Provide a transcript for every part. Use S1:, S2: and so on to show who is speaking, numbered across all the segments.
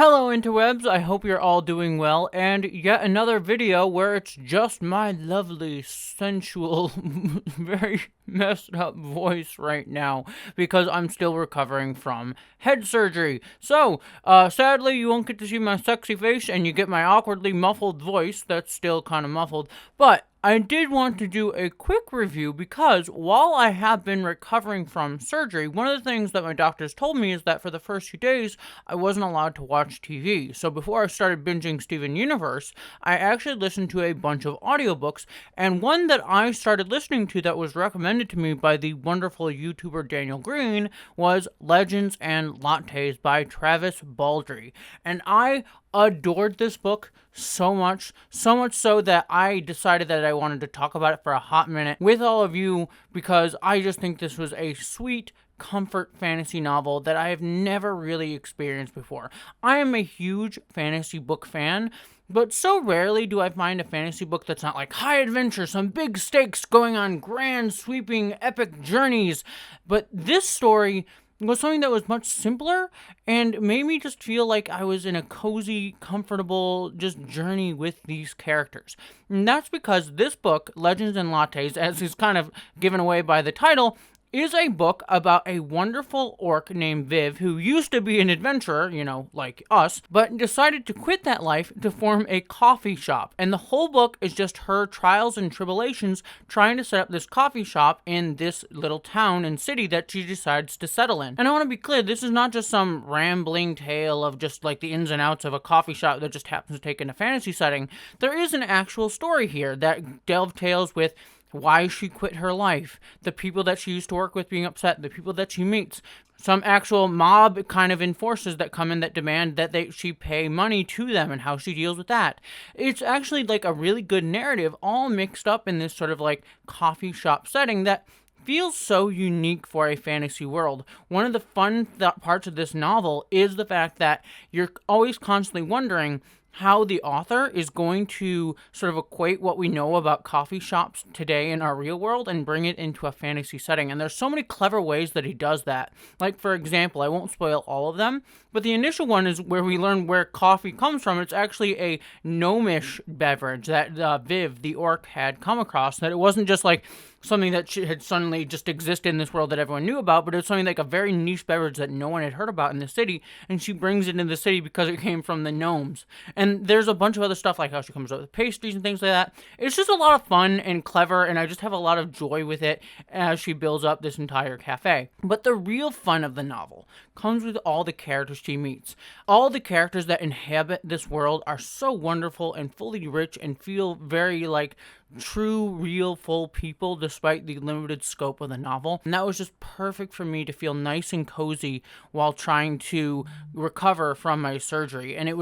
S1: Hello interwebs, I hope you're all doing well, and yet another video where it's just my lovely, sensual, very messed up voice right now, because I'm still recovering from head surgery. So, sadly you won't get to see my sexy face, and you get my awkwardly muffled voice that's still kind of muffled, but I did want to do a quick review because while I have been recovering from surgery, one of the things that my doctors told me is that for the first few days, I wasn't allowed to watch TV. So before I started binging Steven Universe, I actually listened to a bunch of audiobooks, and one that I started listening to that was recommended to me by the wonderful YouTuber Daniel Green was Legends and Lattes by Travis Baldree. And I adored this book so much so that I decided that I wanted to talk about it for a hot minute with all of you because I just think this was a sweet comfort fantasy novel that I have never really experienced before. I am a huge fantasy book fan, but so rarely do I find a fantasy book that's not like high adventure, some big stakes going on grand sweeping epic journeys. But this story was something that was much simpler and made me just feel like I was in a cozy, comfortable just journey with these characters. And that's because this book, Legends and Lattes, as is kind of given away by the title, is a book about a wonderful orc named Viv who used to be an adventurer, like us, but decided to quit that life to form a coffee shop. And the whole book is just her trials and tribulations trying to set up this coffee shop in this little town and city that she decides to settle in. And I want to be clear, this is not just some rambling tale of just like the ins and outs of a coffee shop that just happens to take in a fantasy setting. There is an actual story here that dovetails with why she quit her life, the people that she used to work with being upset, the people that she meets, some actual mob kind of enforcers that come in that demand that she pay money to them and how she deals with that. It's actually like a really good narrative all mixed up in this sort of like coffee shop setting that feels so unique for a fantasy world. One of the fun parts of this novel is the fact that you're always constantly wondering how the author is going to sort of equate what we know about coffee shops today in our real world and bring it into a fantasy setting. And there's so many clever ways that he does that. Like, for example, I won't spoil all of them, but the initial one is where we learn where coffee comes from. It's actually a gnomish beverage that Viv, the orc, had come across, that it wasn't just like something that had suddenly just existed in this world that everyone knew about, but it's something like a very niche beverage that no one had heard about in the city, and she brings it into the city because it came from the gnomes. And there's a bunch of other stuff, like how she comes up with pastries and things like that. It's just a lot of fun and clever, and I just have a lot of joy with it as she builds up this entire cafe. But the real fun of the novel comes with all the characters she meets. All the characters that inhabit this world are so wonderful and fully rich and feel very like true, real, full people despite the limited scope of the novel. And that was just perfect for me to feel nice and cozy while trying to recover from my surgery. And it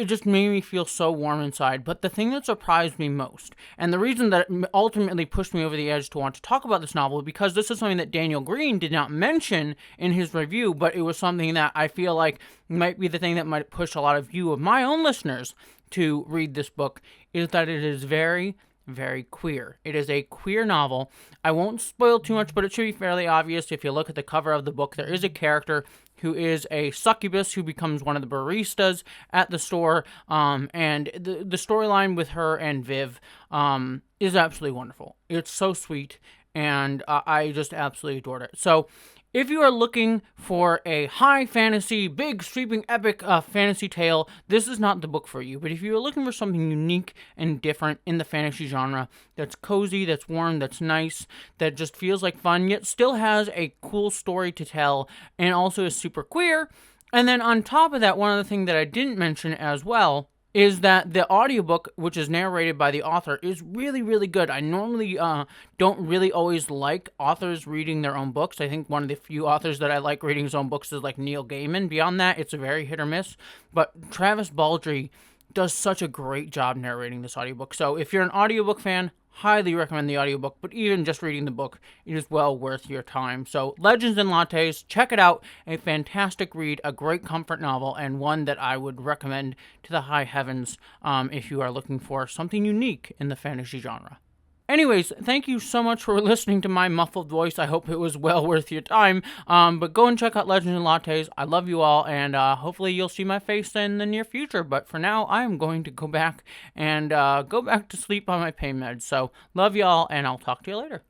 S1: just made me feel so warm inside. But the thing that surprised me most, and the reason that it ultimately pushed me over the edge to want to talk about this novel, because this is something that Daniel Green did not mention in his review, but it was something that I feel like might be the thing that might push a lot of you, of my own listeners, to read this book, is that it is very, very queer. It is a queer novel. I won't spoil too much, but it should be fairly obvious. If you look at the cover of the book, there is a character who is a succubus who becomes one of the baristas at the store, and the storyline with her and Viv is absolutely wonderful. It's so sweet, and I just absolutely adored it. So if you are looking for a high fantasy, big, sweeping, epic fantasy tale, this is not the book for you. But if you are looking for something unique and different in the fantasy genre, that's cozy, that's warm, that's nice, that just feels like fun, yet still has a cool story to tell, and also is super queer. And then on top of that, one other thing that I didn't mention as well is that the audiobook, which is narrated by the author, is really, really good. I normally don't really always like authors reading their own books. I think one of the few authors that I like reading his own books is like Neil Gaiman. Beyond that, it's a very hit or miss. But Travis Baldree does such a great job narrating this audiobook. So if you're an audiobook fan, highly recommend the audiobook, but even just reading the book, it is well worth your time. So Legends and Lattes, check it out. A fantastic read, a great comfort novel, and one that I would recommend to the high heavens if you are looking for something unique in the fantasy genre. Anyways, thank you so much for listening to my muffled voice. I hope it was well worth your time. But go and check out Legends and Lattes. I love you all, and hopefully you'll see my face in the near future. But for now, I am going to go back and go back to sleep on my pain meds. So love y'all, and I'll talk to you later.